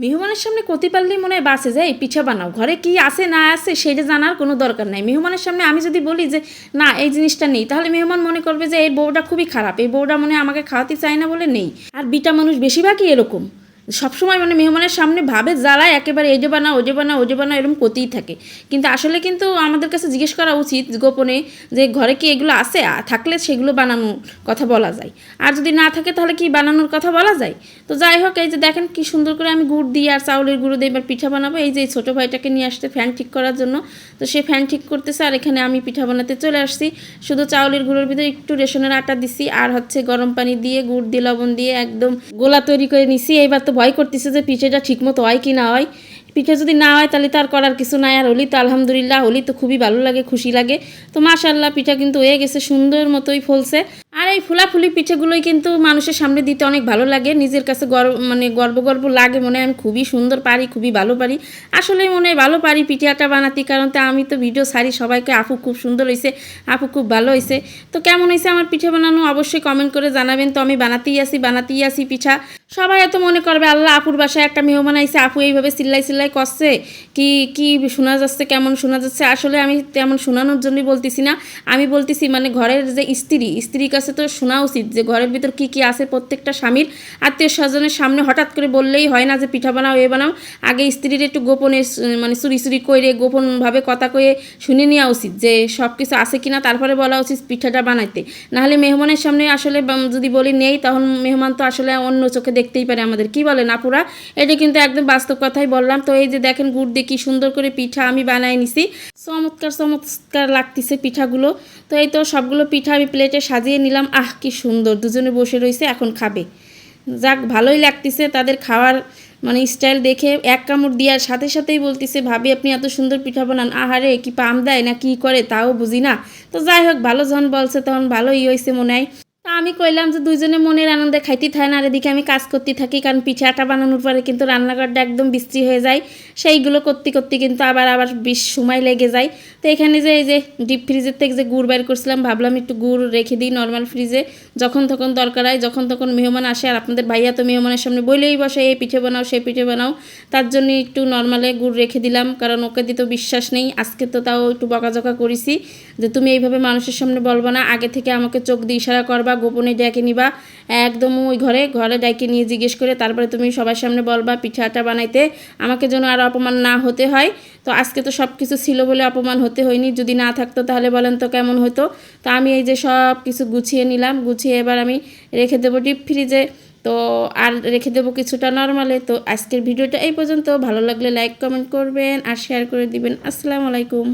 মেহমানের সামনে কতি পারলেই মনে হয় বাসে যায় পিঠা বানাও, ঘরে কি আছে না আছে সেটা জানার কোনো দরকার নাই। মেহমানের সামনে আমি যদি বলি যে না এই জিনিসটা নেই, তাহলে মেহমান মনে করবে যে এই বউটা খুবই খারাপ, এই বউটা মনে হয় আমাকে খাওয়াতে চায় না বলে নেই। আর বিটা মানুষ বেশিরভাগই এরকম, সবসময় মানে মেহমানের সামনে ভাবে জ্বালায় একেবারে এই যে বানাও ওই যে বানাও ওই যে বানাও এরকম করতেই থাকে। কিন্তু আসলে কিন্তু আমাদের কাছে জিজ্ঞেস করা উচিত গোপনে যে ঘরে কি এগুলো আছে, থাকলে সেগুলো বানানোর কথা বলা যায়। আর যদি না থাকে তাহলে কি বানানোর কথা বলা যায়। তো যাই হোক, এই যে দেখেন কি সুন্দর করে আমি গুড় দিয়ে আর চাউলের গুঁড়ো দিয়ে এবার পিঠা বানাবো। এই যে ছোটো ভাইটাকে নিয়ে আসতে ফ্যান ঠিক করার জন্য, তো সে ফ্যান ঠিক করতেছে আর এখানে আমি পিঠা বানাতে চলে আসছি। শুধু চাউলের গুঁড়োর ভিতরে একটু রেশনের আটা দিছি আর হচ্ছে গরম পানি দিয়ে গুড় দিয়ে লবণ দিয়ে একদম গোলা তৈরি করে নিছি। এইবার তো ভয় করতেছে যে পিঠেটা ঠিকমতো হয় কি না হয়। পিঠে যদি না হয় তাহলে তো আর করার কিছু নাই। আর হলি তো আলহামদুলিল্লাহ, হলি তো খুবই ভালো লাগে, খুশি লাগে। তো মাশাআল্লাহ পিঠা কিন্তু হয়ে গেছে, সুন্দর মতোই ফলছে। আর এই ফুলাফুলি পিঠেগুলোই কিন্তু মানুষের সামনে দিতে অনেক ভালো লাগে, নিজের কাছে গর্ব গর্ব লাগে, মনে হয় আমি খুবই সুন্দর পারি, খুবই ভালো পারি। আসলেই মনে হয় ভালো পারি পিঠাটা বানাতে, কারণ তো আমি তো ভিডিও ছাড়ি সবাইকে, আপু খুব সুন্দর হয়েছে, আপু খুব ভালো হয়েছে। তো কেমন হয়েছে আমার পিঠে বানানো অবশ্যই কমেন্ট করে জানাবেন। তো আমি বানাতেই আসি পিঠা। সবাই এত মনে করবে আল্লাহ আপুর বাসায় একটা মেহমান আইছে, আপু এইভাবে চিল্লাই করছে, কি কি শোনা যাচ্ছে, কেমন শোনা যাচ্ছে। আসলে আমি তেমন শোনানোর জন্যই বলতেছি না, আমি বলতেছি মানে ঘরের যে স্ত্রীর কাছে তো শোনা উচিত যে ঘরের ভিতর কি কি আছে। প্রত্যেকটা স্বামীর আত্মীয় স্বজনের সামনে হঠাৎ করে বললেই হয় না যে পিঠা বানাও এ বানাও। আগে স্ত্রীর একটু গোপনে মানে চুরি করে গোপনভাবে কথা কয়ে শুনে নেওয়া উচিত যে সব কিছু আছে কিনা, তারপরে বলা উচিত পিঠাটা বানাইতে। নাহলে মেহমানের সামনে আসলে যদি বলি নেই, তখন মেহমান তো আসলে অন্য চোখে দেখতেই পারে আমাদের। কি বলেন আপুরা? এটা কিন্তু একদম বাস্তব কথাই বললাম। তো এই যে দেখেন গুড় দিয়ে কি সুন্দর করে পিঠা আমি বানাই নিছি, চমৎকার লাগতেছে পিঠাগুলো। তো এই তো সবগুলো পিঠা আমি প্লেটে সাজিয়ে নিলাম। কি সুন্দর, দুজনে বসে রয়েছে এখন খাবে। যাক, ভালোই লাগতেছে তাদের খাওয়ার মানে স্টাইল দেখে। এক কামড় দেওয়ার সাথে সাথেই বলতেছে ভাবি আপনি এত সুন্দর পিঠা বানান, আহারে কি পাম দেয় না কি করে তাও বুঝি না। তো যাই হোক, ভালো যখন বলছে তখন ভালোই হয়েছে মনে হয়। তা আমি কইলাম যে দুইজনে মনের আনন্দে খাইতে থাকে না, আর এদিকে আমি কাজ করতে থাকি, কারণ পিঠাটা বানানোর পরে কিন্তু রান্নাঘরটা একদম বিশ্রী হয়ে যায়। সেইগুলো করতে কিন্তু আবার বেশ সময় লেগে যায়। তো এখানে যে এই যে ডিপ ফ্রিজের থেকে যে গুড় বের করছিলাম, ভাবলাম একটু গুড় রেখে দিই নর্মাল ফ্রিজে, যখন তখন দরকার হয়, যখন তখন মেহমান আসে। আর আপনাদের ভাইয়া তো মেহমানের সামনে বলেই বসে এই পিঠে বানাও সেই পিঠে বানাও, তার জন্য একটু নর্মালে গুড় রেখে দিলাম, কারণ ওকে দিতে বিশ্বাস নেই। আজকে তো তাও একটু বকাঝকা করেছি যে তুমি এইভাবে মানুষের সামনে বলবা না, আগে থেকে আমাকে চোখ দিয়ে ইশারা করবা, গোপনে ডেকে নিবা, একদম ওই ঘরে ডেকে নিয়ে জিজ্ঞেস করে তারপরে তুমি সবার সামনে বলবা পিঠাটা বানাইতে, আমাকে যেন আর অপমান না হতে হয়। তো আজকে তো সব কিছু ছিল বলে অপমান হতে হয়নি, যদি না থাকতো তাহলে বলেন তো কেমন হতো। তো আমি এই যে সব কিছু গুছিয়ে নিলাম, গুছিয়ে এবার আমি রেখে দেবো ডিপ ফ্রিজে। তো আর রেখে দেবো কিছুটা নর্মালে। তো আজকের ভিডিওটা এই পর্যন্ত, ভালো লাগলে লাইক কমেন্ট করবেন আর শেয়ার করে দিবেন। আসসালামু আলাইকুম।